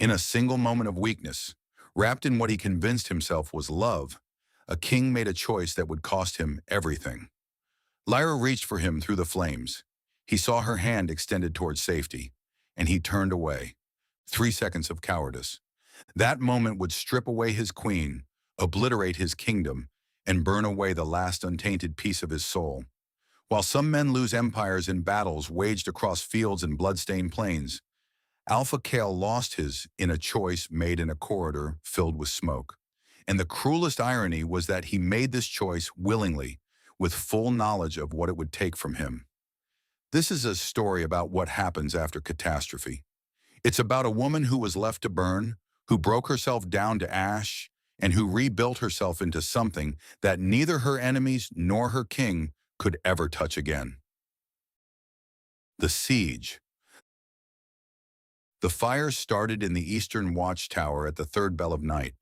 In a single moment of weakness, wrapped in what he convinced himself was love, a king made a choice that would cost him everything. Lyra reached for him through the flames. He saw her hand extended towards safety, and he turned away. 3 seconds of cowardice. That moment would strip away his queen, obliterate his kingdom, and burn away the last untainted piece of his soul. While some men lose empires in battles waged across fields and blood-stained plains, Alpha Kale lost his in a choice made in a corridor filled with smoke. And the cruelest irony was that he made this choice willingly, with full knowledge of what it would take from him. This is a story about what happens after catastrophe. It's about a woman who was left to burn, who broke herself down to ash, and who rebuilt herself into something that neither her enemies nor her king could ever touch again. The siege. The fire started in the eastern watchtower at the third bell of night.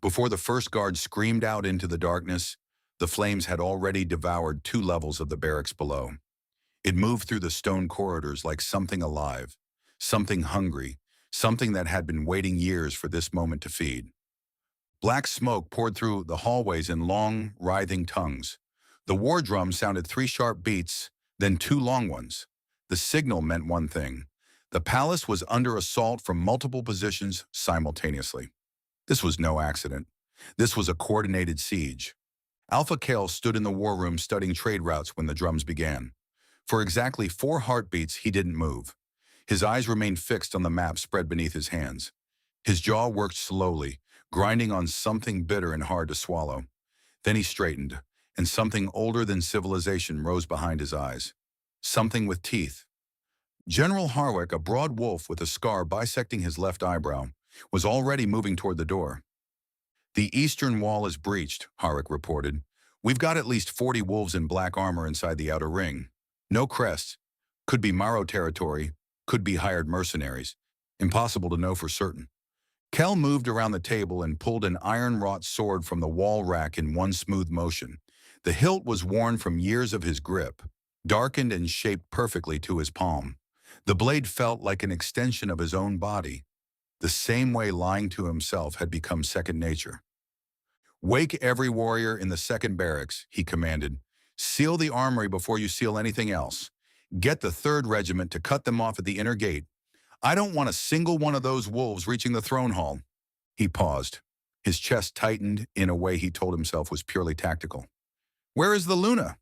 Before the first guard screamed out into the darkness, the flames had already devoured 2 levels of the barracks below. It moved through the stone corridors like something alive, something hungry, something that had been waiting years for this moment to feed. Black smoke poured through the hallways in long, writhing tongues. The war drum sounded 3 sharp beats, then 2 long ones. The signal meant one thing. The palace was under assault from multiple positions simultaneously. This was no accident. This was a coordinated siege. Alpha Kale stood in the war room studying trade routes when the drums began. For exactly 4 heartbeats, he didn't move. His eyes remained fixed on the map spread beneath his hands. His jaw worked slowly, grinding on something bitter and hard to swallow. Then he straightened, and something older than civilization rose behind his eyes. Something with teeth. General Harwick, a broad wolf with a scar bisecting his left eyebrow, was already moving toward the door. "The eastern wall is breached," Harwick reported. "We've got at least 40 wolves in black armor inside the outer ring. No crests. Could be Maro territory, could be hired mercenaries. Impossible to know for certain." Kel moved around the table and pulled an iron-wrought sword from the wall rack in one smooth motion. The hilt was worn from years of his grip, darkened and shaped perfectly to his palm. The blade felt like an extension of his own body, the same way lying to himself had become second nature. "Wake every warrior in the second barracks," he commanded. "Seal the armory before you seal anything else. Get the 3rd Regiment to cut them off at the inner gate. I don't want a single one of those wolves reaching the throne hall." He paused. His chest tightened in a way he told himself was purely tactical. "Where is the Luna?"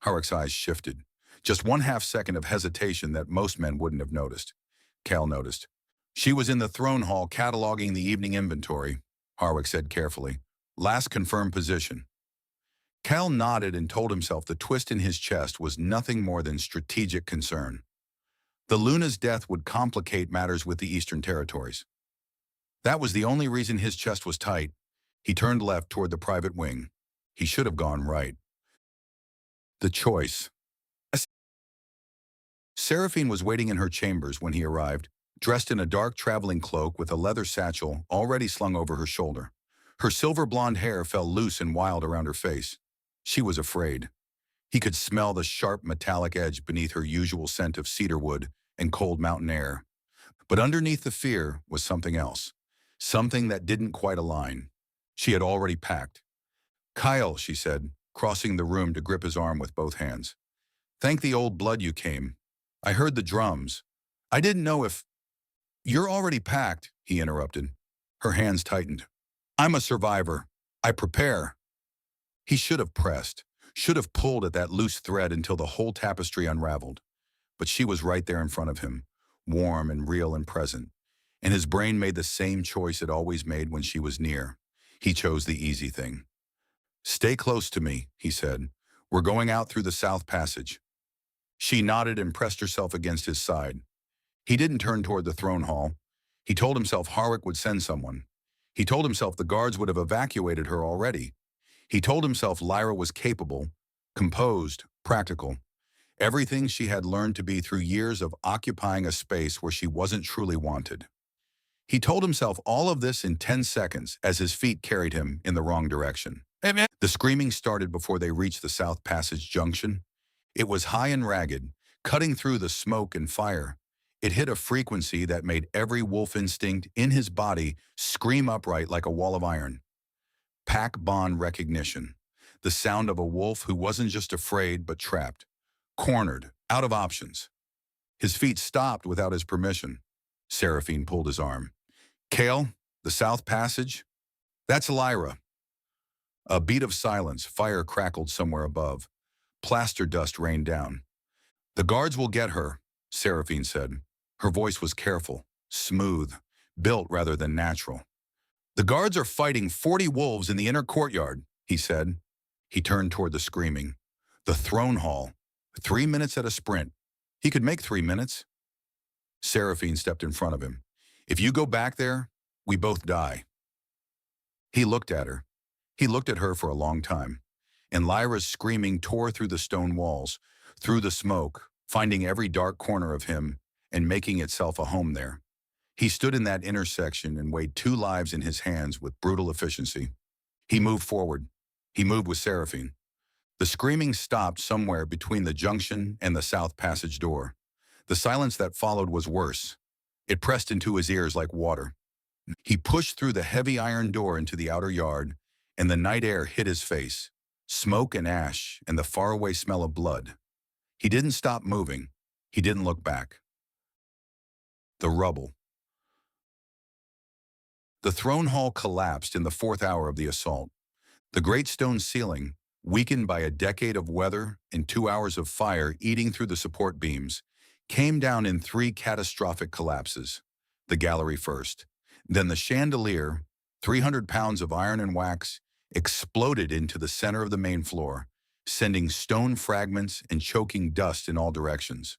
Harwick's eyes shifted. Just 1/2 second of hesitation that most men wouldn't have noticed. Cal noticed. "She was in the throne hall cataloging the evening inventory," Harwick said carefully. "Last confirmed position." Cal nodded and told himself the twist in his chest was nothing more than strategic concern. The Luna's death would complicate matters with the Eastern Territories. That was the only reason his chest was tight. He turned left toward the private wing. He should have gone right. The choice. Seraphine was waiting in her chambers when he arrived, dressed in a dark traveling cloak with a leather satchel already slung over her shoulder. Her silver blonde hair fell loose and wild around her face. She was afraid. He could smell the sharp metallic edge beneath her usual scent of cedar wood and cold mountain air. But underneath the fear was something else, something that didn't quite align. She had already packed. "Kyle," she said, crossing the room to grip his arm with both hands. "Thank the old blood you came. I heard the drums. I didn't know if—" "You're already packed," he interrupted. Her hands tightened. "I'm a survivor. I prepare." He should have pressed, should have pulled at that loose thread until the whole tapestry unraveled. But she was right there in front of him, warm and real and present. And his brain made the same choice it always made when she was near. He chose the easy thing. "Stay close to me," he said. "We're going out through the South Passage." She nodded and pressed herself against his side. He didn't turn toward the throne hall. He told himself Harwick would send someone. He told himself the guards would have evacuated her already. He told himself Lyra was capable, composed, practical. Everything she had learned to be through years of occupying a space where she wasn't truly wanted. He told himself all of this in 10 seconds as his feet carried him in the wrong direction. The screaming started before they reached the South Passage junction. It was high and ragged, cutting through the smoke and fire. It hit a frequency that made every wolf instinct in his body scream upright like a wall of iron. Pack bond recognition. The sound of a wolf who wasn't just afraid but trapped, cornered, out of options. His feet stopped without his permission. Seraphine pulled his arm. Kale, the South Passage? That's Lyra. A beat of silence, fire crackled somewhere above. Plaster dust rained down. The guards will get her, Seraphine said. Her voice was careful, smooth, built rather than natural. The guards are fighting 40 wolves in the inner courtyard, he said. He turned toward the screaming. The throne hall. 3 minutes at a sprint. He could make 3 minutes. Seraphine stepped in front of him. If you go back there, we both die. He looked at her. He looked at her for a long time. And Lyra's screaming tore through the stone walls, through the smoke, finding every dark corner of him and making itself a home there. He stood in that intersection and weighed 2 lives in his hands with brutal efficiency. He moved forward. He moved with Seraphine. The screaming stopped somewhere between the junction and the South Passage door. The silence that followed was worse. It pressed into his ears like water. He pushed through the heavy iron door into the outer yard, and the night air hit his face. Smoke and ash and the faraway smell of blood. He didn't stop moving. He didn't look back. The rubble. The throne hall collapsed in the 4th hour of the assault. The great stone ceiling, weakened by a decade of weather and 2 hours of fire eating through the support beams, came down in 3 catastrophic collapses. The gallery first. Then the chandelier, 300 pounds of iron and wax, exploded into the center of the main floor, sending stone fragments and choking dust in all directions.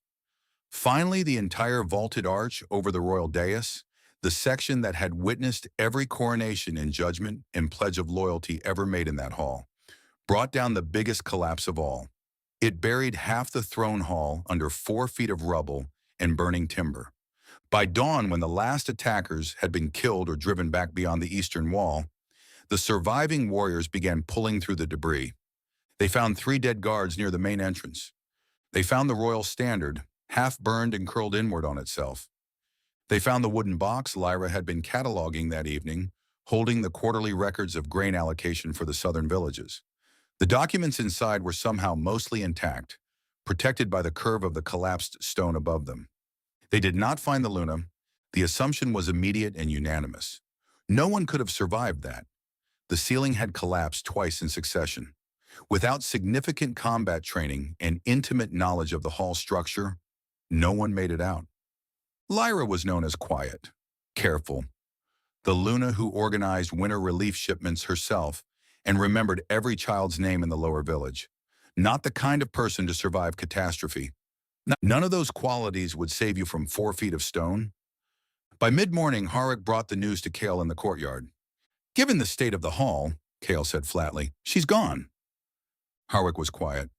Finally, the entire vaulted arch over the royal dais, the section that had witnessed every coronation and judgment and pledge of loyalty ever made in that hall, brought down the biggest collapse of all. It buried half the throne hall under 4 feet of rubble and burning timber. By dawn, when the last attackers had been killed or driven back beyond the eastern wall, the surviving warriors began pulling through the debris. They found 3 dead guards near the main entrance. They found the royal standard, half burned and curled inward on itself. They found the wooden box Lyra had been cataloging that evening, holding the quarterly records of grain allocation for the southern villages. The documents inside were somehow mostly intact, protected by the curve of the collapsed stone above them. They did not find the Luna. The assumption was immediate and unanimous. No one could have survived that. The ceiling had collapsed twice in succession. Without significant combat training and intimate knowledge of the hall structure, no one made it out. Lyra was known as quiet, careful, the Luna who organized winter relief shipments herself and remembered every child's name in the lower village. Not the kind of person to survive catastrophe. None of those qualities would save you from 4 feet of stone. By mid-morning, Harik brought the news to Kale in the courtyard. Given the state of the hall, Kale said flatly, she's gone. Harik was quiet.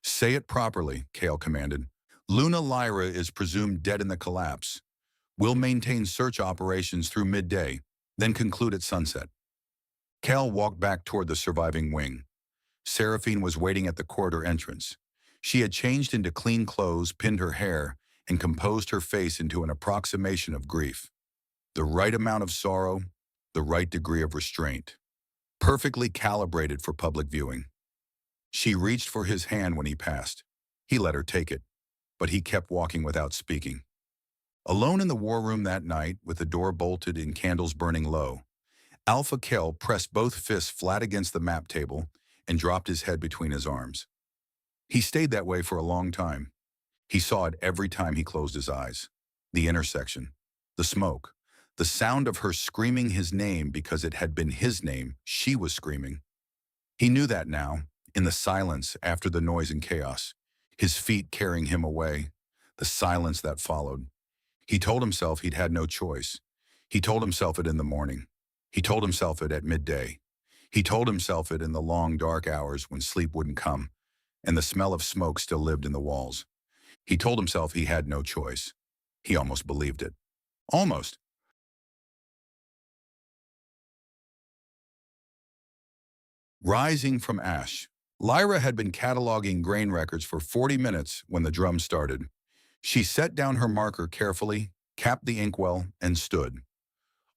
Say it properly, Kale commanded. Luna Lyra is presumed dead in the collapse. We'll maintain search operations through midday, then conclude at sunset. Kale walked back toward the surviving wing. Seraphine was waiting at the corridor entrance. She had changed into clean clothes, pinned her hair, and composed her face into an approximation of grief. The right amount of sorrow, the right degree of restraint. Perfectly calibrated for public viewing. She reached for his hand when he passed. He let her take it, but he kept walking without speaking. Alone in the war room that night, with the door bolted and candles burning low, Alpha Kel pressed both fists flat against the map table and dropped his head between his arms. He stayed that way for a long time. He saw it every time he closed his eyes. The intersection, the smoke, the sound of her screaming his name because it had been his name she was screaming. He knew that now, in the silence after the noise and chaos, his feet carrying him away, the silence that followed. He told himself he'd had no choice. He told himself it in the morning. He told himself it at midday. He told himself it in the long, dark hours when sleep wouldn't come, and the smell of smoke still lived in the walls. He told himself he had no choice. He almost believed it. Almost. Rising from ash. Lyra had been cataloging grain records for 40 minutes when the drum started. She set down her marker carefully, capped the inkwell, and stood.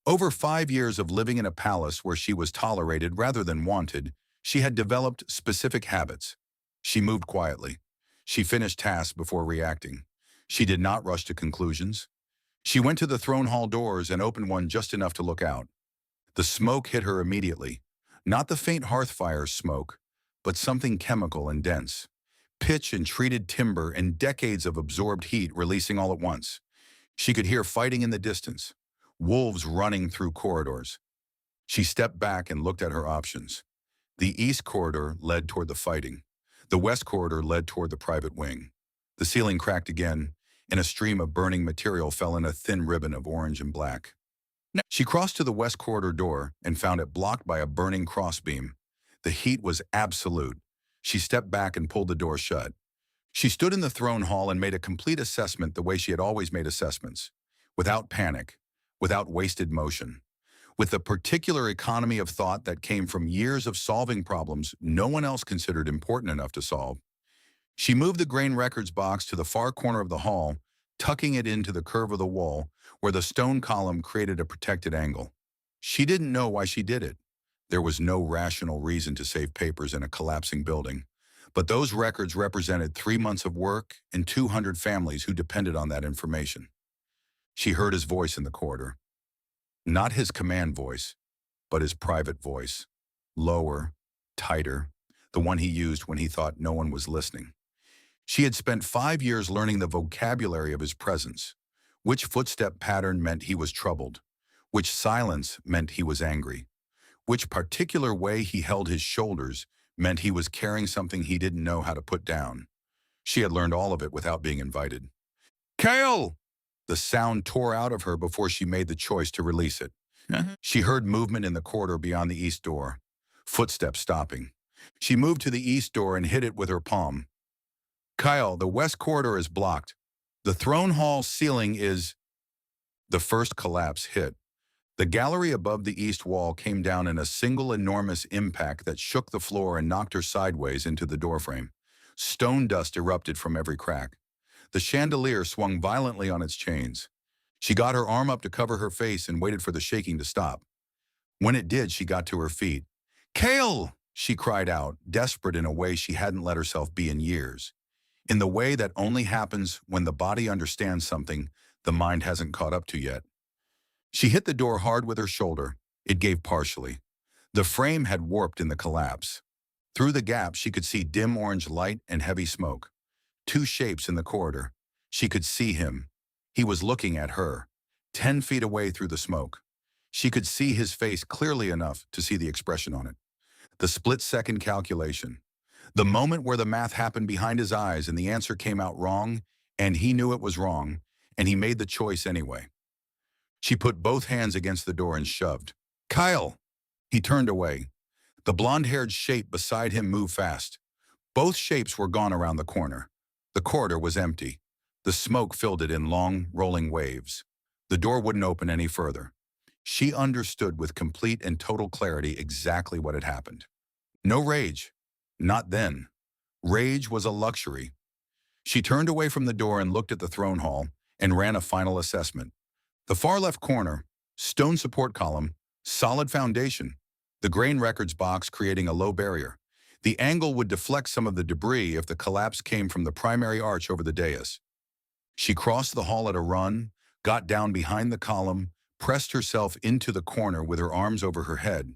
Over 5 years of living in a palace where she was tolerated rather than wanted, she had developed specific habits. She moved quietly. She finished tasks before reacting. She did not rush to conclusions. She went to the throne hall doors and opened one just enough to look out. The smoke hit her immediately. Not the faint hearth fire's smoke, but something chemical and dense. Pitch and treated timber and decades of absorbed heat releasing all at once. She could hear fighting in the distance, wolves running through corridors. She stepped back and looked at her options. The east corridor led toward the fighting. The west corridor led toward the private wing. The ceiling cracked again, and a stream of burning material fell in a thin ribbon of orange and black. She crossed to the west corridor door and found it blocked by a burning crossbeam. The heat was absolute. She stepped back and pulled the door shut. She stood in the throne hall and made a complete assessment the way she had always made assessments, without panic, without wasted motion, with the particular economy of thought that came from years of solving problems no one else considered important enough to solve. She moved the grain records box to the far corner of the hall, tucking it into the curve of the wall where the stone column created a protected angle. She didn't know why she did it. There was no rational reason to save papers in a collapsing building. But those records represented 3 months of work and 200 families who depended on that information. She heard his voice in the corridor. Not his command voice, but his private voice. Lower, tighter, the one he used when he thought no one was listening. She had spent 5 years learning the vocabulary of his presence. Which footstep pattern meant he was troubled. Which silence meant he was angry. Which particular way he held his shoulders meant he was carrying something he didn't know how to put down. She had learned all of it without being invited. "Kale!" The sound tore out of her before she made the choice to release it. She heard movement in the corridor beyond the east door. Footsteps stopping. She moved to the east door and hit it with her palm. "Kyle, the west corridor is blocked. The throne hall ceiling is..." The first collapse hit. The gallery above the east wall came down in a single enormous impact that shook the floor and knocked her sideways into the doorframe. Stone dust erupted from every crack. The chandelier swung violently on its chains. She got her arm up to cover her face and waited for the shaking to stop. When it did, she got to her feet. "Kale!" she cried out, desperate in a way she hadn't let herself be in years. In the way that only happens when the body understands something the mind hasn't caught up to yet. She hit the door hard with her shoulder. It gave partially. The frame had warped in the collapse. Through the gap, she could see dim orange light and heavy smoke. 2 shapes in the corridor. She could see him. He was looking at her, 10 feet away through the smoke. She could see his face clearly enough to see the expression on it. The split-second calculation. The moment where the math happened behind his eyes and the answer came out wrong, and he knew it was wrong, and he made the choice anyway. She put both hands against the door and shoved. "Kyle!" He turned away. The blonde-haired shape beside him moved fast. Both shapes were gone around the corner. The corridor was empty. The smoke filled it in long, rolling waves. The door wouldn't open any further. She understood with complete and total clarity exactly what had happened. No rage. Not then. Rage was a luxury. She turned away from the door and looked at the throne hall and ran a final assessment. The far left corner, stone support column, solid foundation. The grain records box creating a low barrier. The angle would deflect some of the debris if the collapse came from the primary arch over the dais. She crossed the hall at a run, got down behind the column, pressed herself into the corner with her arms over her head.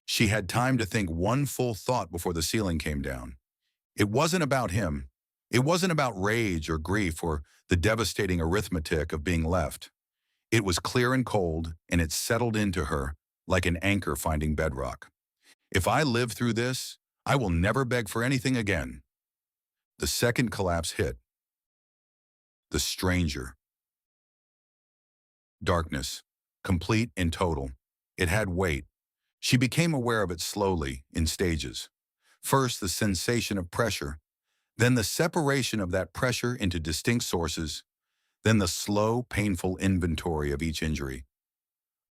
She had time to think one full thought before the ceiling came down. It wasn't about him. It wasn't about rage or grief or the devastating arithmetic of being left. It was clear and cold, and it settled into her like an anchor finding bedrock. If I live through this, I will never beg for anything again. The second collapse hit. The stranger. Darkness, complete and total. It had weight. She became aware of it slowly, in stages. First, the sensation of pressure, then the separation of that pressure into distinct sources, then the slow, painful inventory of each injury.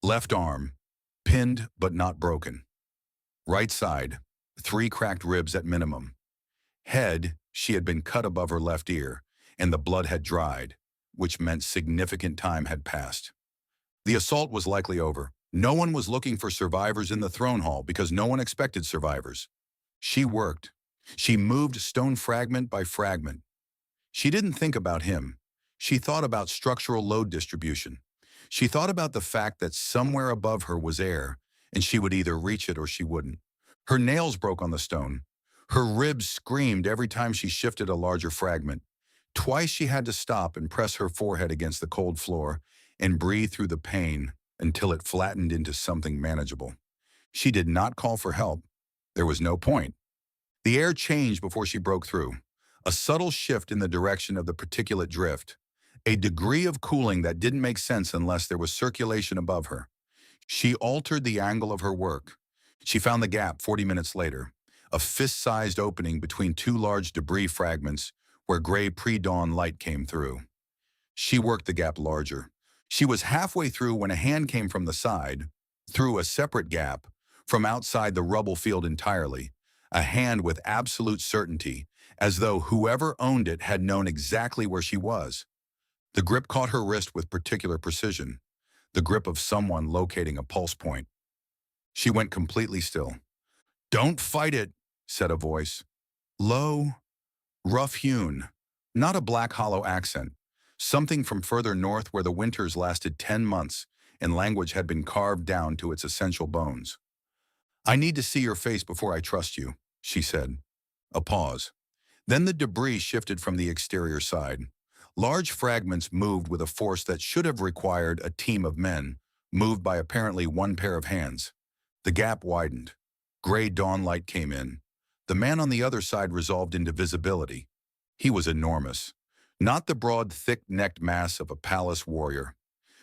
Left arm, pinned but not broken. Right side, 3 cracked ribs at minimum. Head, she had been cut above her left ear, and the blood had dried, which meant significant time had passed. The assault was likely over. No one was looking for survivors in the throne hall because no one expected survivors. She worked. She moved stone fragment by fragment. She didn't think about him. She thought about structural load distribution. She thought about the fact that somewhere above her was air, and she would either reach it or she wouldn't. Her nails broke on the stone. Her ribs screamed every time she shifted a larger fragment. Twice she had to stop and press her forehead against the cold floor and breathe through the pain until it flattened into something manageable. She did not call for help. There was no point. The air changed before she broke through. A subtle shift in the direction of the particulate drift. A degree of cooling that didn't make sense unless there was circulation above her. She altered the angle of her work. She found the gap 40 minutes later, a fist-sized opening between two large debris fragments where gray pre-dawn light came through. She worked the gap larger. She was halfway through when a hand came from the side, through a separate gap, from outside the rubble field entirely, a hand with absolute certainty, as though whoever owned it had known exactly where she was. The grip caught her wrist with particular precision, the grip of someone locating a pulse point. She went completely still. "Don't fight it," said a voice. Low, rough-hewn, not a black hollow accent, something from further north where the winters lasted 10 months and language had been carved down to its essential bones. "I need to see your face before I trust you," she said. A pause. Then the debris shifted from the exterior side. Large fragments moved with a force that should have required a team of men, moved by apparently one pair of hands. The gap widened. Gray dawn light came in. The man on the other side resolved into visibility. He was enormous. Not the broad, thick-necked mass of a palace warrior.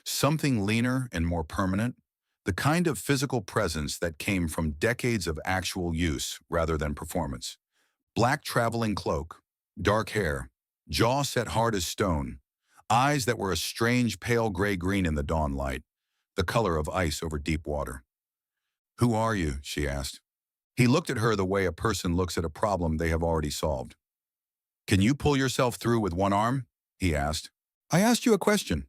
Something leaner and more permanent. The kind of physical presence that came from decades of actual use rather than performance. Black traveling cloak, dark hair, jaw set hard as stone, eyes that were a strange pale gray-green in the dawn light, the color of ice over deep water. "Who are you?" she asked. He looked at her the way a person looks at a problem they have already solved. "Can you pull yourself through with one arm?" he asked. "I asked you a question."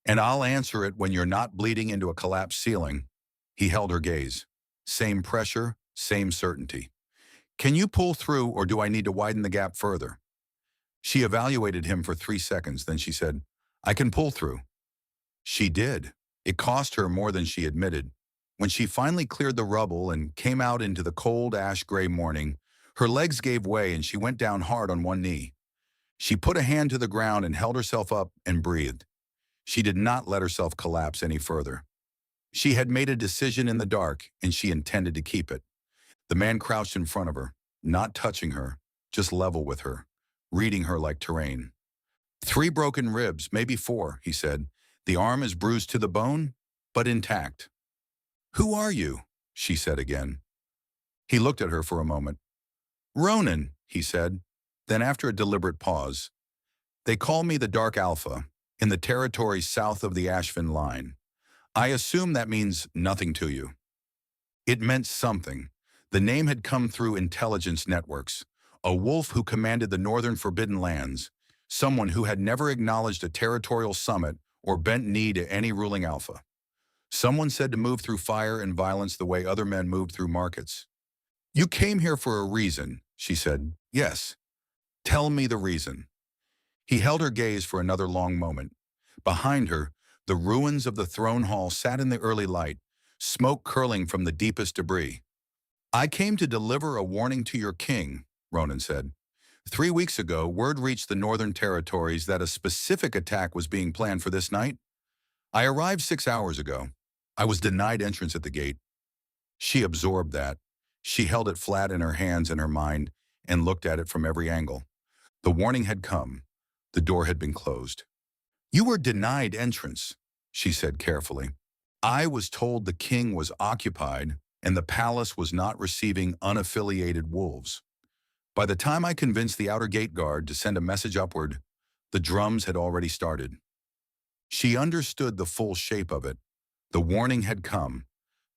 "And I'll answer it when you're not bleeding into a collapsed ceiling." He held her gaze. Same pressure, same certainty. "Can you pull through, or do I need to widen the gap further?" She evaluated him for 3 seconds, then she said, "I can pull through." She did. It cost her more than she admitted. When she finally cleared the rubble and came out into the cold ash-gray morning, her legs gave way and she went down hard on one knee. She put a hand to the ground and held herself up and breathed. She did not let herself collapse any further. She had made a decision in the dark, and she intended to keep it. The man crouched in front of her, not touching her, just level with her, reading her like terrain. "3 broken ribs, maybe 4, he said. "The arm is bruised to the bone, but intact." "Who are you?" she said again. He looked at her for a moment. "Ronan," he said. Then after a deliberate pause, "They call me the Dark Alpha, in the territory south of the Ashvin line. I assume that means nothing to you." It meant something. The name had come through intelligence networks. A wolf who commanded the northern Forbidden Lands. Someone who had never acknowledged a territorial summit or bent knee to any ruling alpha. Someone said to move through fire and violence the way other men moved through markets. "You came here for a reason," she said. "Yes. Tell me the reason." He held her gaze for another long moment. Behind her, the ruins of the throne hall sat in the early light, smoke curling from the deepest debris. "I came to deliver a warning to your king," Ronan said. 3 weeks ago, word reached the northern territories that a specific attack was being planned for this night. I arrived 6 hours ago. I was denied entrance at the gate." She absorbed that. She held it flat in her hands and her mind and looked at it from every angle. The warning had come. The door had been closed. "You were denied entrance," she said carefully. "I was told the king was occupied and the palace was not receiving unaffiliated wolves. By the time I convinced the outer gate guard to send a message upward, the drums had already started." She understood the full shape of it. The warning had come.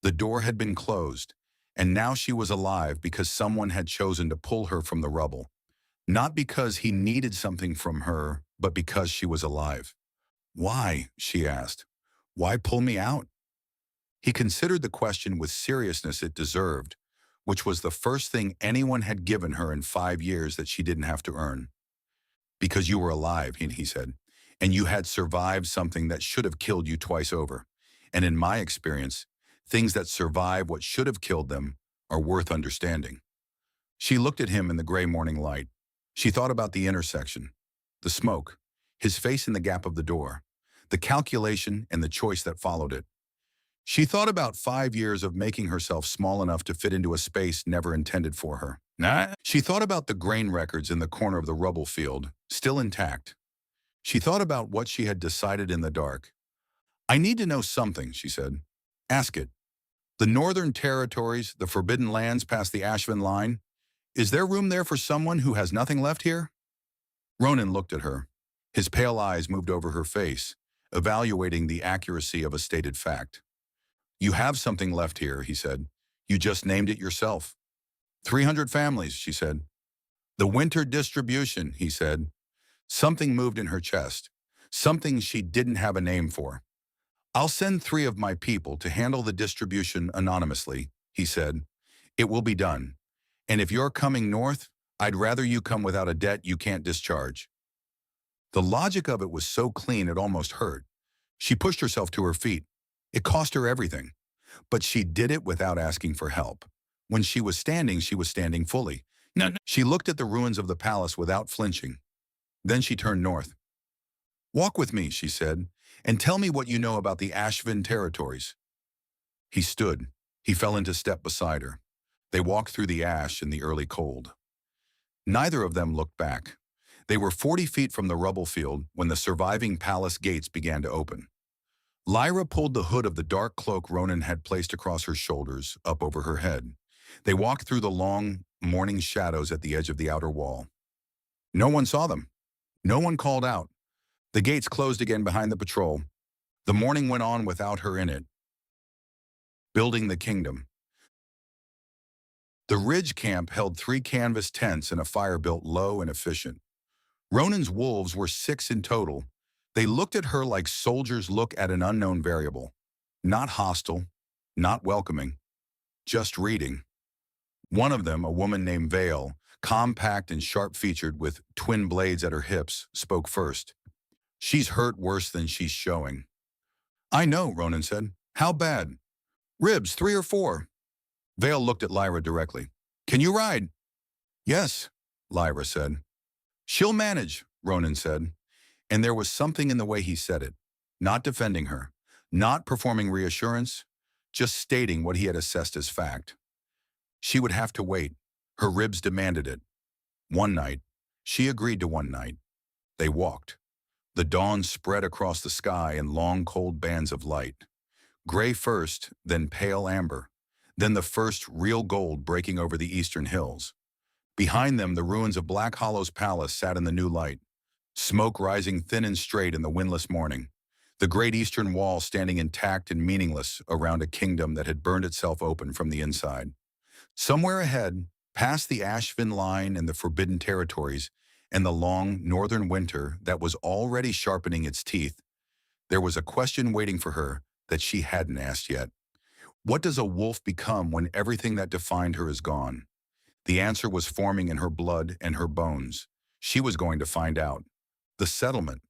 The door had been closed. And now she was alive because someone had chosen to pull her from the rubble. Not because he needed something from her, but because she was alive. Why? She asked. Why pull me out? He considered the question with seriousness it deserved, which was the first thing anyone had given her in 5 years that she didn't have to earn. Because you were alive, he said, and you had survived something that should have killed you twice over. And in my experience, things that survive what should have killed them are worth understanding. She looked at him in the gray morning light. She thought about the intersection, the smoke, his face in the gap of the door, the calculation and the choice that followed it. She thought about 5 years of making herself small enough to fit into a space never intended for her. She thought about the grain records in the corner of the rubble field, still intact. She thought about what she had decided in the dark. I need to know something, she said. Ask it. The Northern Territories, the Forbidden Lands past the Ashvin line, is there room there for someone who has nothing left here? Ronan looked at her. His pale eyes moved over her face, evaluating the accuracy of a stated fact. You have something left here, he said. You just named it yourself. 300 families, she said. The winter distribution, he said. Something moved in her chest, something she didn't have a name for. I'll send 3 of my people to handle the distribution anonymously, he said. It will be done. And if you're coming north, I'd rather you come without a debt you can't discharge. The logic of it was so clean it almost hurt. She pushed herself to her feet. It cost her everything. But she did it without asking for help. When she was standing fully. No. She looked at the ruins of the palace without flinching. Then she turned north. Walk with me, she said, and tell me what you know about the Ashvin territories. He stood. He fell into step beside her. They walked through the ash in the early cold. Neither of them looked back. They were 40 feet from the rubble field when the surviving palace gates began to open. Lyra pulled the hood of the dark cloak Ronan had placed across her shoulders up over her head. They walked through the long, morning shadows at the edge of the outer wall. No one saw them. No one called out. The gates closed again behind the patrol. The morning went on without her in it. Building the kingdom. The ridge camp held 3 canvas tents and a fire built low and efficient. Ronan's wolves were 6 in total. They looked at her like soldiers look at an unknown variable. Not hostile, not welcoming, just reading. One of them, a woman named Vale, compact and sharp-featured with twin blades at her hips, spoke first. She's hurt worse than she's showing. I know, Ronan said. How bad? Ribs, 3 or 4. Vale looked at Lyra directly. Can you ride? Yes, Lyra said. She'll manage, Ronan said. And there was something in the way he said it. Not defending her, not performing reassurance, just stating what he had assessed as fact. She would have to wait. Her ribs demanded it. One night, she agreed to one night. They walked. The dawn spread across the sky in long, cold bands of light. Gray first, then pale amber. Then the first real gold breaking over the eastern hills. Behind them, the ruins of Black Hollow's palace sat in the new light. Smoke rising thin and straight in the windless morning. The great eastern wall standing intact and meaningless around a kingdom that had burned itself open from the inside. Somewhere ahead, past the Ashvin line and the Forbidden Territories, and the long northern winter that was already sharpening its teeth, there was a question waiting for her that she hadn't asked yet. What does a wolf become when everything that defined her is gone? The answer was forming in her blood and her bones. She was going to find out. The settlement.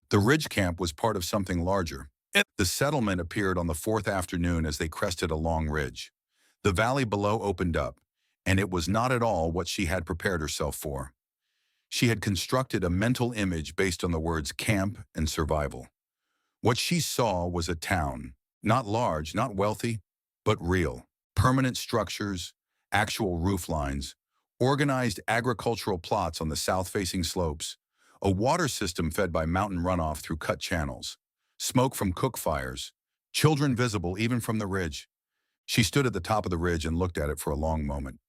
The ridge camp was part of something larger. The settlement appeared on the 4th afternoon as they crested a long ridge. The valley below opened up, and it was not at all what she had prepared herself for. She had constructed a mental image based on the words camp and survival. What she saw was a town, not large, not wealthy, but real. Permanent structures, actual roof lines, organized agricultural plots on the south-facing slopes, a water system fed by mountain runoff through cut channels, smoke from cook fires, children visible even from the ridge. She stood at the top of the ridge and looked at it for a long moment.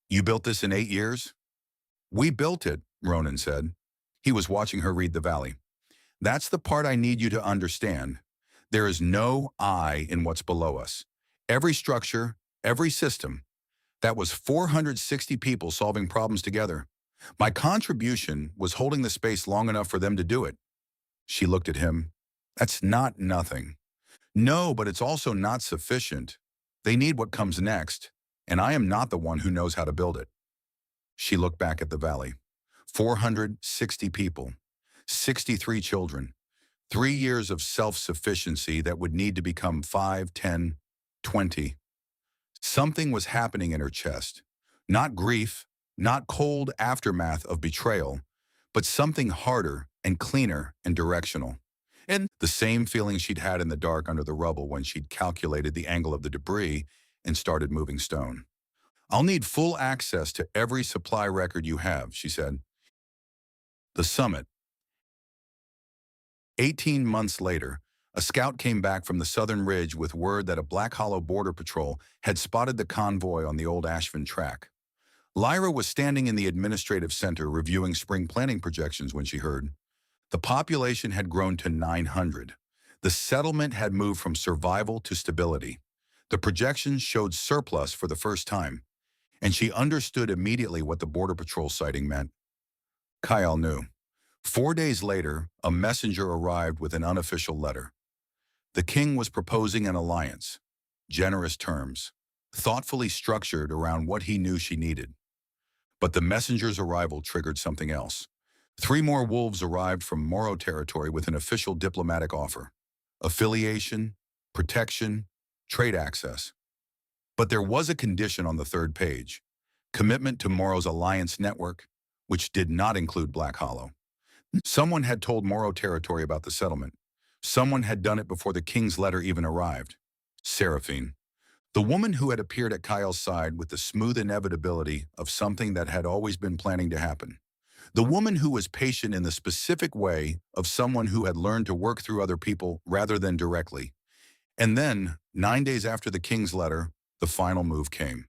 You built this in 8 years? We built it, Ronan said. He was watching her read the valley. That's the part I need you to understand. There is no I in what's below us. Every structure, every system. That was 460 people solving problems together. My contribution was holding the space long enough for them to do it. She looked at him. That's not nothing. No, but it's also not sufficient. They need what comes next, and I am not the one who knows how to build it. She looked back at the valley. 460 people, 63 children, 3 years of self-sufficiency that would need to become 5, 10, 20. Something was happening in her chest. Not grief, not cold aftermath of betrayal, but something harder and cleaner and directional. And the same feeling she'd had in the dark under the rubble when she'd calculated the angle of the debris and started moving stone. I'll need full access to every supply record you have, she said. The summit. 18 months later, a scout came back from the southern ridge with word that a Black Hollow border patrol had spotted the convoy on the old Ashvin track. Lyra was standing in the administrative center reviewing spring planting projections when she heard. The population had grown to 900. The settlement had moved from survival to stability. The projections showed surplus for the first time, and she understood immediately what the border patrol sighting meant. Kyle knew. 4 days later, a messenger arrived with an unofficial letter. The king was proposing an alliance, generous terms, thoughtfully structured around what he knew she needed. But the messenger's arrival triggered something else. 3 more wolves arrived from Moro territory with an official diplomatic offer. Affiliation, protection, trade access. But there was a condition on the 3rd page. Commitment to Moro's alliance network, which did not include Black Hollow. Someone had told Moro territory about the settlement. Someone had done it before the king's letter even arrived. Seraphine. The woman who had appeared at Kyle's side with the smooth inevitability of something that had always been planning to happen. The woman who was patient in the specific way of someone who had learned to work through other people rather than directly. And then, 9 days after the king's letter, the final move came.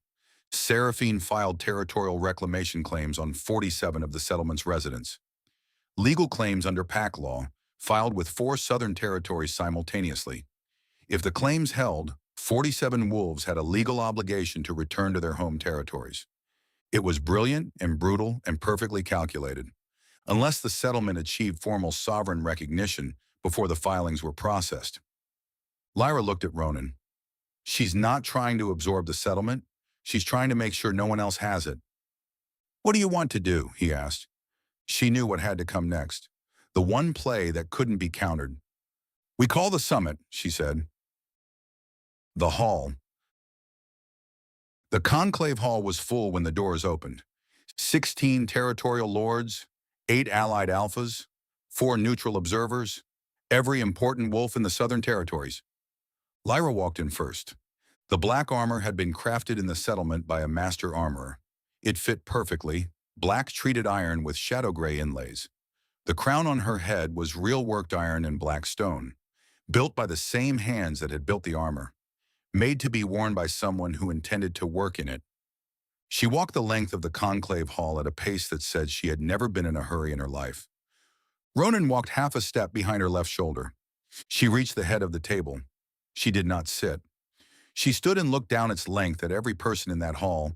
Seraphine filed territorial reclamation claims on 47 of the settlement's residents. Legal claims under PAC law, filed with 4 southern territories simultaneously. If the claims held, 47 wolves had a legal obligation to return to their home territories. It was brilliant and brutal and perfectly calculated. Unless the settlement achieved formal sovereign recognition before the filings were processed. Lyra looked at Ronan. She's not trying to absorb the settlement. She's trying to make sure no one else has it. What do you want to do? He asked. She knew what had to come next. The one play that couldn't be countered. We call the summit, she said. The hall. The conclave hall was full when the doors opened. 16 territorial lords, 8 allied alphas, 4 neutral observers, every important wolf in the southern territories. Lyra walked in first. The black armor had been crafted in the settlement by a master armorer. It fit perfectly, black treated iron with shadow gray inlays. The crown on her head was real worked iron and black stone, built by the same hands that had built the armor, made to be worn by someone who intended to work in it. She walked the length of the conclave hall at a pace that said she had never been in a hurry in her life. Ronan walked half a step behind her left shoulder. She reached the head of the table. She did not sit. She stood and looked down its length at every person in that hall,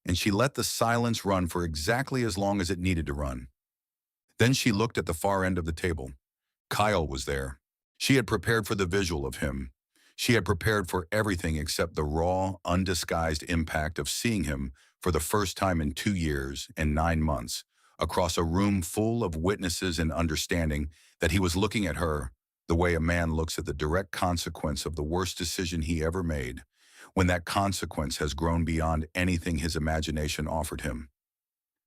and she let the silence run for exactly as long as it needed to run. Then she looked at the far end of the table. Kyle was there. She had prepared for the visual of him. She had prepared for everything except the raw, undisguised impact of seeing him for the first time in 2 years and 9 months, across a room full of witnesses and understanding that he was looking at her the way a man looks at the direct consequence of the worst decision he ever made, when that consequence has grown beyond anything his imagination offered him.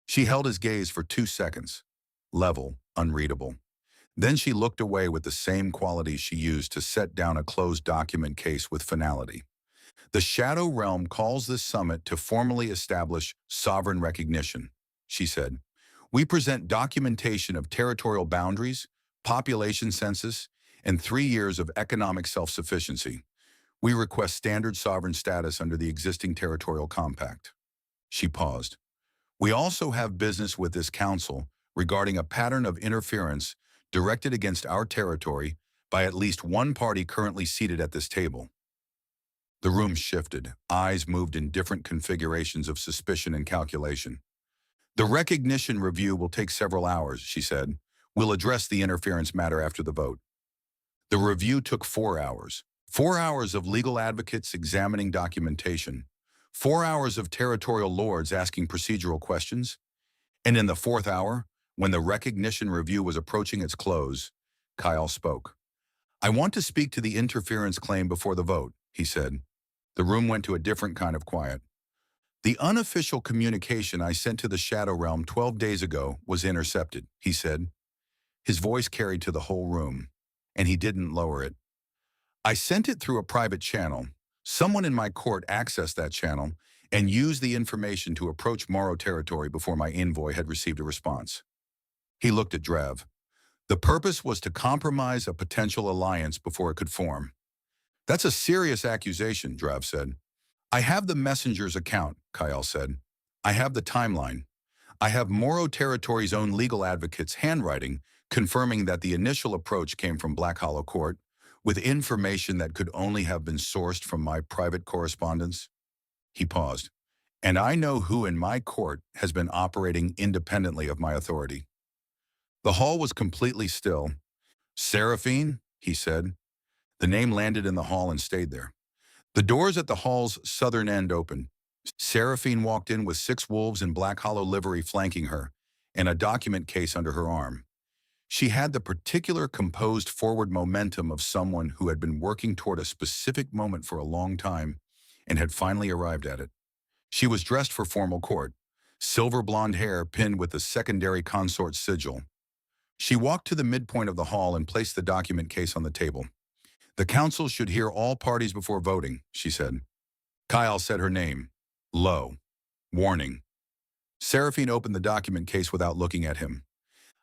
She held his gaze for 2 seconds, level, unreadable. Then she looked away with the same qualities she used to set down a closed document case with finality. The Shadow Realm calls this summit to formally establish sovereign recognition, she said. We present documentation of territorial boundaries, population census, and 3 years of economic self-sufficiency. We request standard sovereign status under the existing territorial compact. She paused. We also have business with this council regarding a pattern of interference directed against our territory by at least one party currently seated at this table. The room shifted. Eyes moved in different configurations of suspicion and calculation. The recognition review will take several hours, she said. We'll address the interference matter after the vote. The review took 4 hours. 4 hours of legal advocates examining documentation. 4 hours of territorial lords asking procedural questions. And in the fourth hour, when the recognition review was approaching its close, Kyle spoke. I want to speak to the interference claim before the vote, he said. The room went to a different kind of quiet. The unofficial communication I sent to the Shadow Realm 12 days ago was intercepted, he said. His voice carried to the whole room, and he didn't lower it. I sent it through a private channel. Someone in my court accessed that channel and used the information to approach Morrow territory before my envoy had received a response. He looked at Drev. The purpose was to compromise a potential alliance before it could form. That's a serious accusation, Drev said. I have the messenger's account, Kyle said. I have the timeline. I have Morrow territory's own legal advocate's handwriting confirming that the initial approach came from Black Hollow Court, with information that could only have been sourced from my private correspondence. He paused. And I know who in my court has been operating independently of my authority. The hall was completely still. Seraphine, he said. The name landed in the hall and stayed there. The doors at the hall's southern end opened. Seraphine walked in with 6 wolves in Black Hollow livery flanking her, and a document case under her arm. She had the particular composed forward momentum of someone who had been working toward a specific moment for a long time and had finally arrived at it. She was dressed for formal court, silver blonde hair pinned with a secondary consort sigil. She walked to the midpoint of the hall and placed the document case on the table. The council should hear all parties before voting, she said. Kyle said her name. Low. Warning. Seraphine opened the document case without looking at him.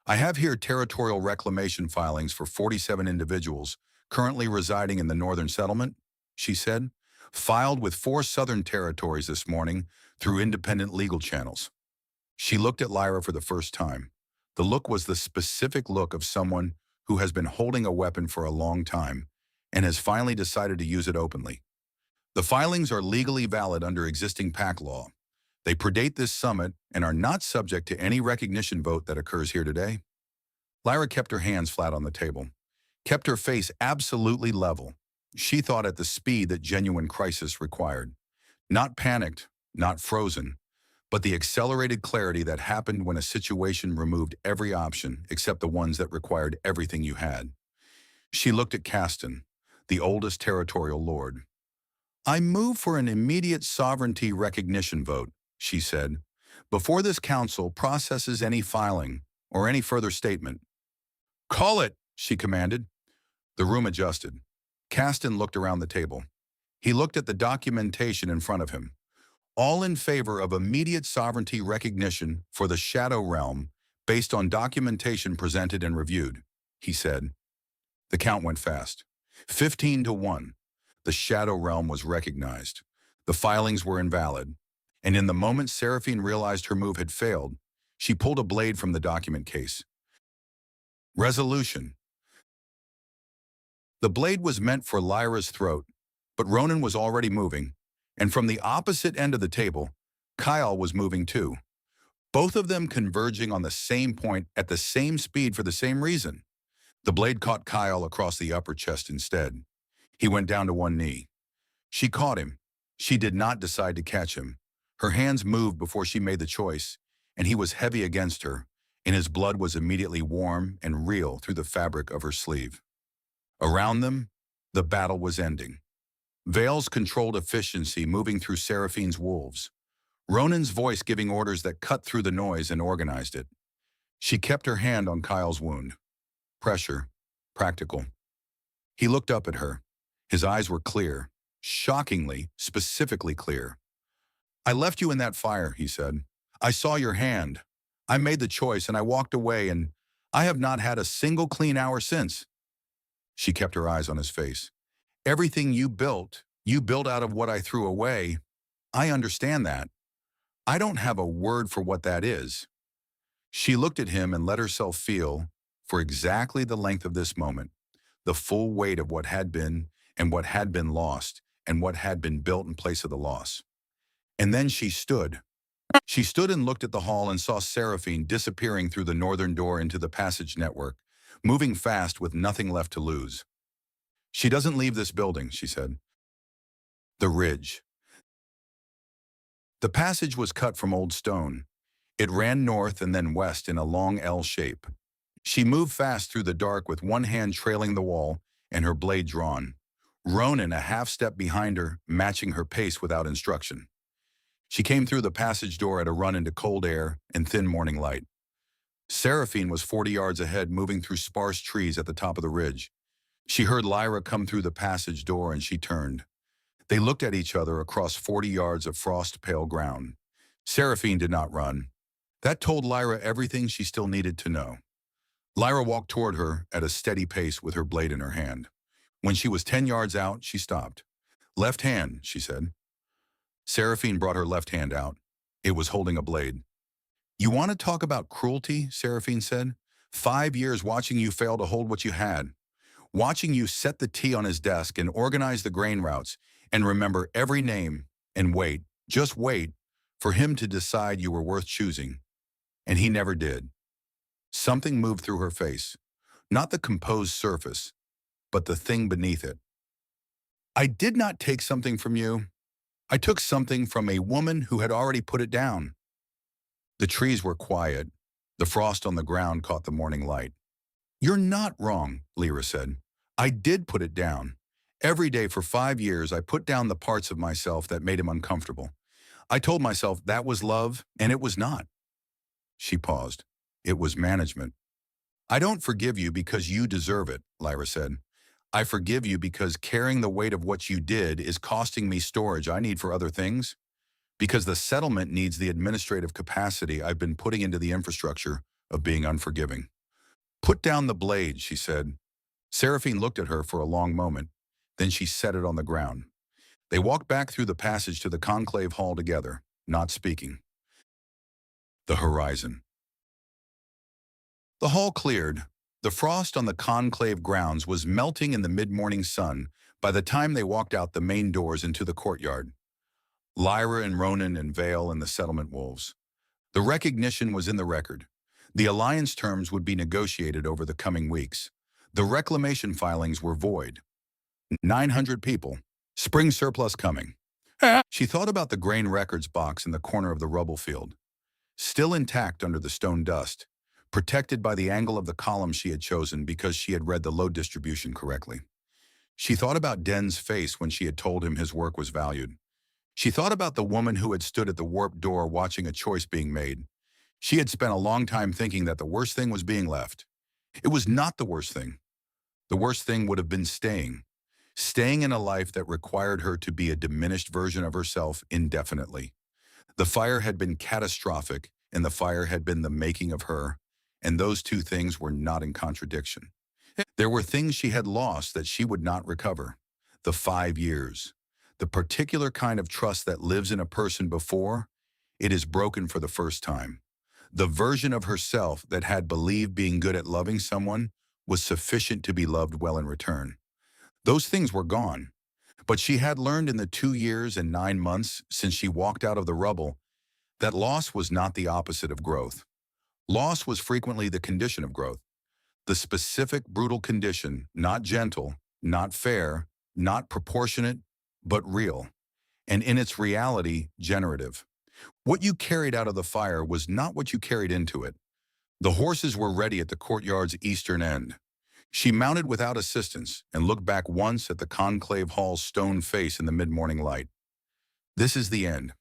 I have here territorial reclamation filings for 47 individuals currently residing in the northern settlement, she said, filed with 4 southern territories this morning through independent legal channels. She looked at Lyra for the first time. The look was the specific look of someone who has been holding a weapon for a long time and has finally decided to use it openly. The filings are legally valid under existing pack law. They predate this summit and are not subject to any recognition vote that occurs here today. Lyra kept her hands flat on the table, kept her face absolutely level. She thought at the speed that genuine crisis required. Not panicked, not frozen, but the accelerated clarity that happened when a situation removed every option except the ones that required everything you had. She looked at Caston, the oldest territorial lord. I move for an immediate sovereignty recognition vote, she said, before this council processes any filing or any further statement. Call it, she commanded. The room adjusted. Caston looked around the table. He looked at the documentation in front of him. All in favor of immediate sovereignty recognition for the Shadow Realm based on documentation presented and reviewed, he said. The count went fast. 15-1. The Shadow Realm was recognized. The filings were invalid. And in the moment Seraphine realized her move had failed, she pulled a blade from the document case. Resolution. The blade was meant for Lyra's throat, but Ronan was already moving, and from the opposite end of the table, Kyle was moving too. Both of them converging on the same point at the same speed for the same reason. The blade caught Kyle across the upper chest instead. He went down to one knee. She caught him. She did not decide to catch him. Her hands moved before she made the choice, and he was heavy against her, and his blood was immediately warm and real through the fabric of her sleeve. Around them, the battle was ending. Vale's controlled efficiency moving through Seraphine's wolves. Ronan's voice giving orders that cut through the noise and organized it. She kept her hand on Kyle's wound. Pressure. Practical. He looked up at her. His eyes were clear. Shockingly, specifically clear. I left you in that fire, he said. I saw your hand. I made the choice and I walked away, and I have not had a single clean hour since. She kept her eyes on his face. Everything you built out of what I threw away. I understand that. I don't have a word for what that is. She looked at him and let herself feel, for exactly the length of this moment, the full weight of what had been and what had been lost and what had been built in place of the loss. And then she stood, She stood and looked at the hall and saw Seraphine disappearing through the northern door into the passage network, moving fast with nothing left to lose. She doesn't leave this building, she said. The ridge. The passage was cut from old stone. It ran north and then west in a long L shape. She moved fast through the dark with one hand trailing the wall and her blade drawn. Ronan a half step behind her, matching her pace without instruction. She came through the passage door at a run into cold air and thin morning light. Seraphine was 40 yards ahead, moving through sparse trees at the top of the ridge. She heard Lyra come through the passage door and she turned. They looked at each other across 40 yards of frost-pale ground. Seraphine did not run. That told Lyra everything she still needed to know. Lyra walked toward her at a steady pace with her blade in her hand. When she was 10 yards out, she stopped. Left hand, she said. Seraphine brought her left hand out. It was holding a blade. You want to talk about cruelty, Seraphine said. 5 years watching you fail to hold what you had. Watching you set the tea on his desk and organize the grain routes and remember every name and wait, just wait, for him to decide you were worth choosing. And he never did. Something moved through her face. Not the composed surface, but the thing beneath it. I did not take something from you. I took something from a woman who had already put it down. The trees were quiet. The frost on the ground caught the morning light. You're not wrong, Lyra said. I did put it down. Every day for 5 years, I put down the parts of myself that made him uncomfortable. I told myself that was love, and it was not. She paused. It was management. I don't forgive you because you deserve it, Lyra said. I forgive you because carrying the weight of what you did is costing me storage I need for other things. Because the settlement needs the administrative capacity I've been putting into the infrastructure of being unforgiving. Put down the blade, she said. Seraphine looked at her for a long moment. Then she set it on the ground. They walked back through the passage to the conclave hall together, not speaking. The horizon. The hall cleared. The frost on the conclave grounds was melting in the mid-morning sun by the time they walked out the main doors into the courtyard. Lyra and Ronan and Vale and the settlement wolves. The recognition was in the record. The alliance terms would be negotiated over the coming weeks. The reclamation filings were void. 900 people. Spring surplus coming. She thought about the grain records box in the corner of the rubble field. Still intact under the stone dust, protected by the angle of the column she had chosen because she had read the load distribution correctly. She thought about Den's face when she had told him his work was valued. She thought about the woman who had stood at the warped door watching a choice being made. She had spent a long time thinking that the worst thing was being left. It was not the worst thing. The worst thing would have been staying. Staying in a life that required her to be a diminished version of herself indefinitely. The fire had been catastrophic, and the fire had been the making of her, and those two things were not in contradiction. There were things she had lost that she would not recover. The 5 years. The particular kind of trust that lives in a person before it is broken for the first time. The version of herself that had believed being good at loving someone was sufficient to be loved well in return. Those things were gone. But she had learned in the 2 years and 9 months since she walked out of the rubble that loss was not the opposite of growth. Loss was frequently the condition of growth. The specific, brutal condition, not gentle, not fair, not proportionate, but real, and in its reality, generative. What you carried out of the fire was not what you carried into it. The horses were ready at the courtyard's eastern end. She mounted without assistance and looked back once at the conclave hall's stone face in the mid-morning light. This is the end,